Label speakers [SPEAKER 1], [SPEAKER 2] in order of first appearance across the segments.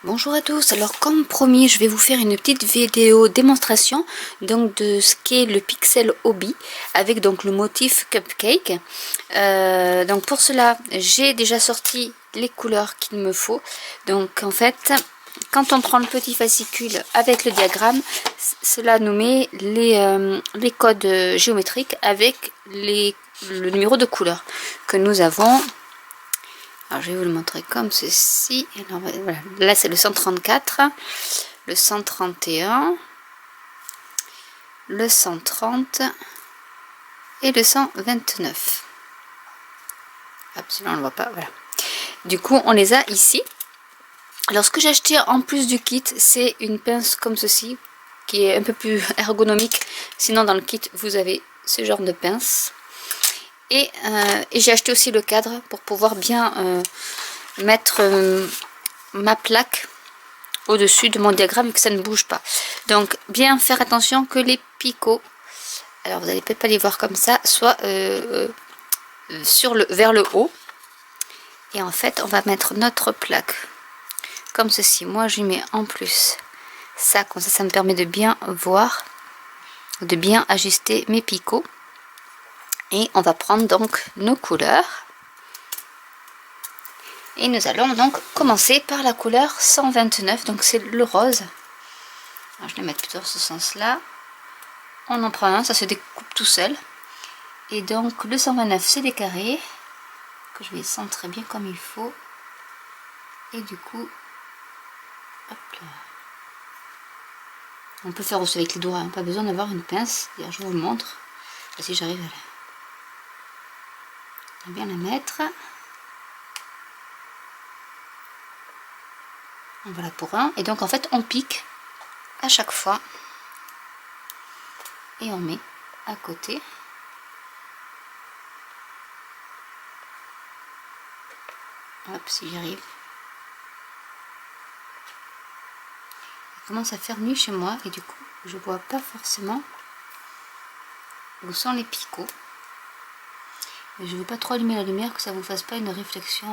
[SPEAKER 1] Bonjour à tous, alors comme promis je vais vous faire une petite vidéo démonstration donc de ce qu'est le Pixel Hobby avec donc le motif cupcake. Donc pour cela j'ai déjà sorti les couleurs qu'il me faut. Donc en fait quand on prend le petit fascicule avec le diagramme, cela nous met les codes géométriques avec le numéro de couleur que nous avons. Alors je vais vous le montrer comme ceci. Alors, voilà. Là c'est le 134, le 131, le 130 et le 129. Hop, celui-là on ne le voit pas, voilà. Du coup on les a ici. Alors ce que j'ai acheté en plus du kit, c'est une pince comme ceci, qui est un peu plus ergonomique. Sinon dans le kit vous avez ce genre de pince. Et j'ai acheté aussi le cadre pour pouvoir bien mettre ma plaque au-dessus de mon diagramme, que ça ne bouge pas. Donc bien faire attention que les picots, alors vous n'allez peut-être pas les voir comme ça, soient vers le haut. Et en fait on va mettre notre plaque comme ceci. Moi je mets en plus ça, comme ça me permet de bien voir, de bien ajuster mes picots. Et on va prendre donc nos couleurs. Et nous allons donc commencer par la couleur 129, donc c'est le rose. Alors je vais mettre plutôt dans ce sens-là. On en prend un, ça se découpe tout seul. Et donc le 129 c'est des carrés, que je vais centrer bien comme il faut. Et du coup, hop là. On peut faire aussi avec les doigts, hein, pas besoin d'avoir une pince. D'ailleurs je vous le montre, si j'arrive à bien la mettre. Voilà pour un. Et donc en fait on pique à chaque fois. Et on met à côté. Hop, si j'arrive. Il commence à faire nuit chez moi et du coup je vois pas forcément où sont les picots. Et je ne veux pas trop allumer la lumière, que ça vous fasse pas une réflexion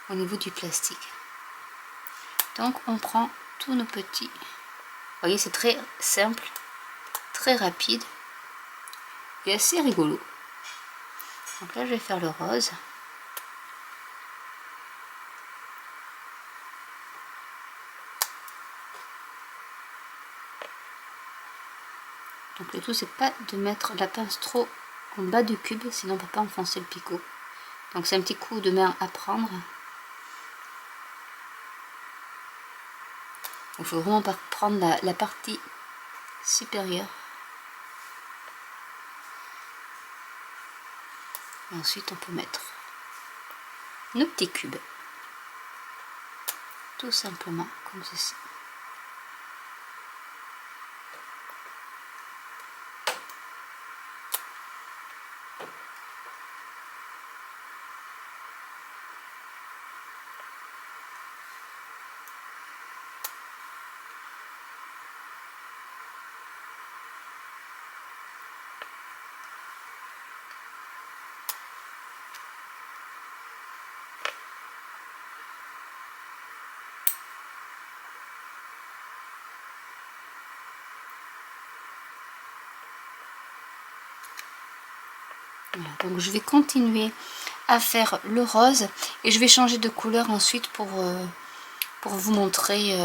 [SPEAKER 1] au niveau du plastique. Donc on prend tous nos petits. Vous voyez, c'est très simple, très rapide et assez rigolo. Donc là je vais faire le rose. Donc le tout c'est pas de mettre la pince trop en bas du cube, sinon on ne peut pas enfoncer le picot. Donc c'est un petit coup de main à prendre. Il faut vraiment prendre la partie supérieure. Et ensuite on peut mettre nos petits cubes. Tout simplement comme ceci. Voilà, donc je vais continuer à faire le rose et je vais changer de couleur ensuite pour vous montrer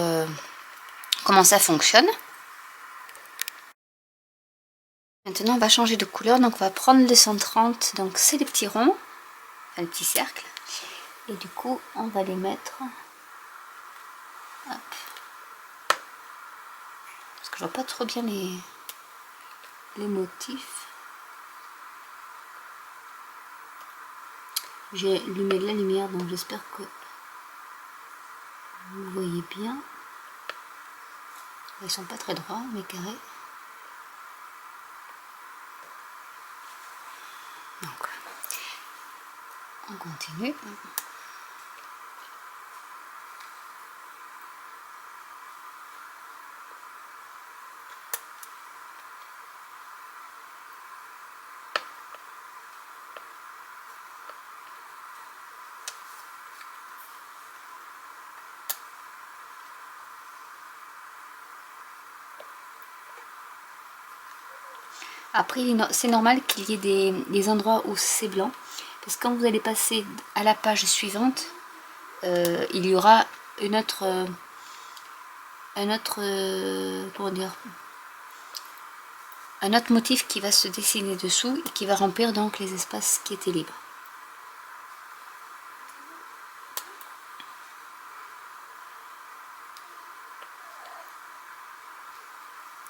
[SPEAKER 1] comment ça fonctionne. Maintenant on va changer de couleur, donc on va prendre les 130, donc c'est les petits ronds, enfin les petits cercles, et du coup on va les mettre, hop, parce que je vois pas trop bien les motifs. J'ai allumé de la lumière, donc j'espère que vous voyez bien. Ils sont pas très droits, mes carrés. Donc, on continue. Après, c'est normal qu'il y ait des endroits où c'est blanc, parce que quand vous allez passer à la page suivante, il y aura comment dire, un autre motif qui va se dessiner dessous et qui va remplir donc les espaces qui étaient libres.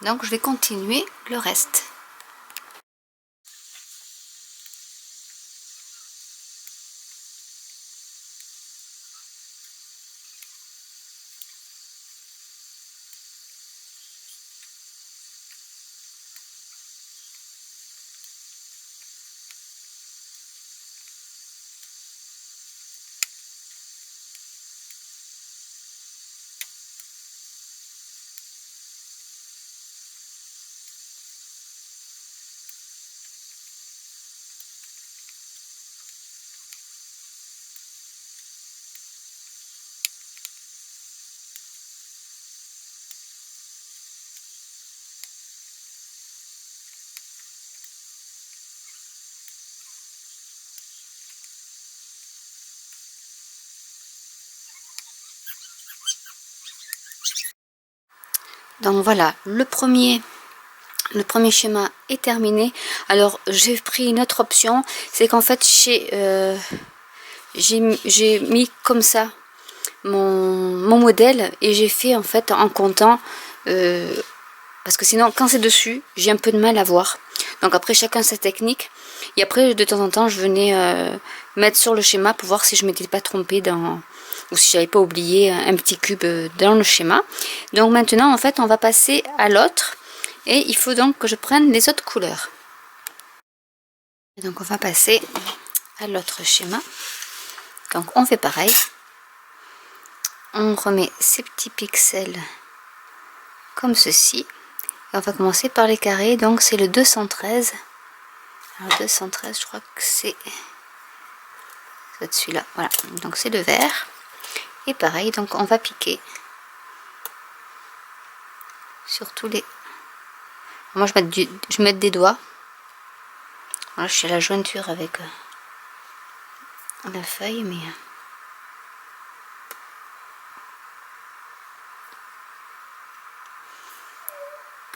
[SPEAKER 1] Donc je vais continuer le reste. Donc voilà, le premier schéma est terminé. Alors j'ai pris une autre option, c'est qu'en fait j'ai mis comme ça mon modèle et j'ai fait en fait en comptant, parce que sinon quand c'est dessus j'ai un peu de mal à voir. Donc après chacun sa technique, et après de temps en temps je venais mettre sur le schéma pour voir si je m'étais pas trompée dans, ou si j'avais pas oublié un petit cube dans le schéma. Donc maintenant en fait on va passer à l'autre, et il faut donc que je prenne les autres couleurs. Et donc on va passer à l'autre schéma. Donc on fait pareil, on remet ces petits pixels comme ceci, et on va commencer par les carrés. Donc c'est le 213. Alors 213, je crois que c'est celui-là, voilà, donc c'est le vert. Et pareil, donc on va piquer sur tous les... Moi je mets des doigts. Voilà, je suis à la jointure avec la feuille, mais...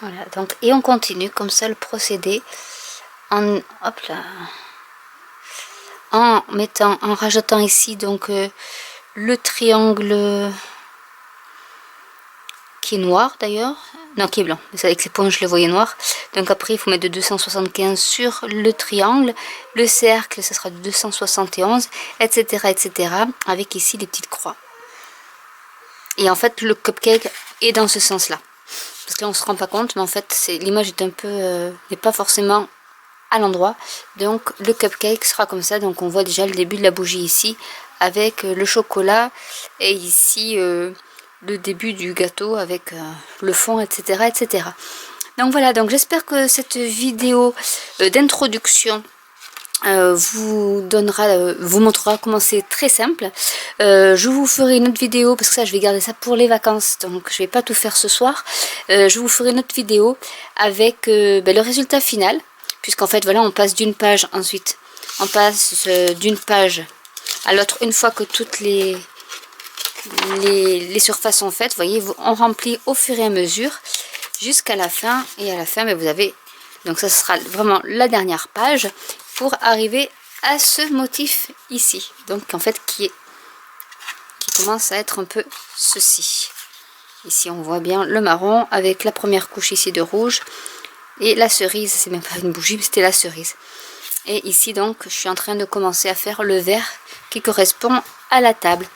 [SPEAKER 1] Voilà, donc, et on continue comme ça le procédé en, hop là, en rajoutant ici donc le triangle qui est noir d'ailleurs, non qui est blanc, mais avec les points je le voyais noir. Donc après il faut mettre de 275 sur le triangle, le cercle ça sera de 271, etc., etc., avec ici les petites croix. Et en fait le cupcake est dans ce sens là, parce que là on se rend pas compte, mais en fait l'image est un peu n'est pas forcément à l'endroit. Donc le cupcake sera comme ça. Donc on voit déjà le début de la bougie ici avec le chocolat, et ici le début du gâteau avec le fond, etc., etc. Donc voilà, donc j'espère que cette vidéo d'introduction vous montrera comment c'est très simple. Je vous ferai une autre vidéo, parce que ça je vais garder ça pour les vacances, donc je vais pas tout faire ce soir. Je vous ferai une autre vidéo avec le résultat final, puisqu'en fait voilà, on passe d'une page, ensuite on passe d'une page à l'autre une fois que toutes les surfaces sont faites. Vous voyez, on remplit au fur et à mesure jusqu'à la fin, et à la fin vous avez, donc ça sera vraiment la dernière page pour arriver à ce motif ici, donc en fait qui commence à être un peu ceci. Ici on voit bien le marron avec la première couche ici de rouge, et la cerise, c'est même pas une bougie, c'était la cerise. Et ici donc je suis en train de commencer à faire le vert qui correspond à la table.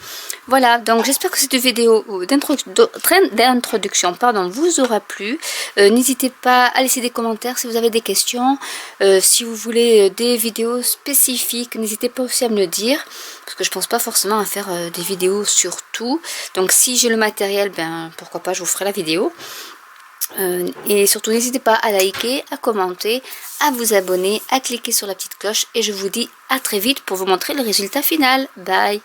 [SPEAKER 1] Voilà, donc j'espère que cette vidéo d'introduction vous aura plu. N'hésitez pas à laisser des commentaires si vous avez des questions. Si vous voulez des vidéos spécifiques, n'hésitez pas aussi à me le dire, parce que je pense pas forcément à faire des vidéos sur tout. Donc si j'ai le matériel, ben pourquoi pas, je vous ferai la vidéo. Et surtout n'hésitez pas à liker, à commenter, à vous abonner, à cliquer sur la petite cloche, et je vous dis à très vite pour vous montrer le résultat final. Bye!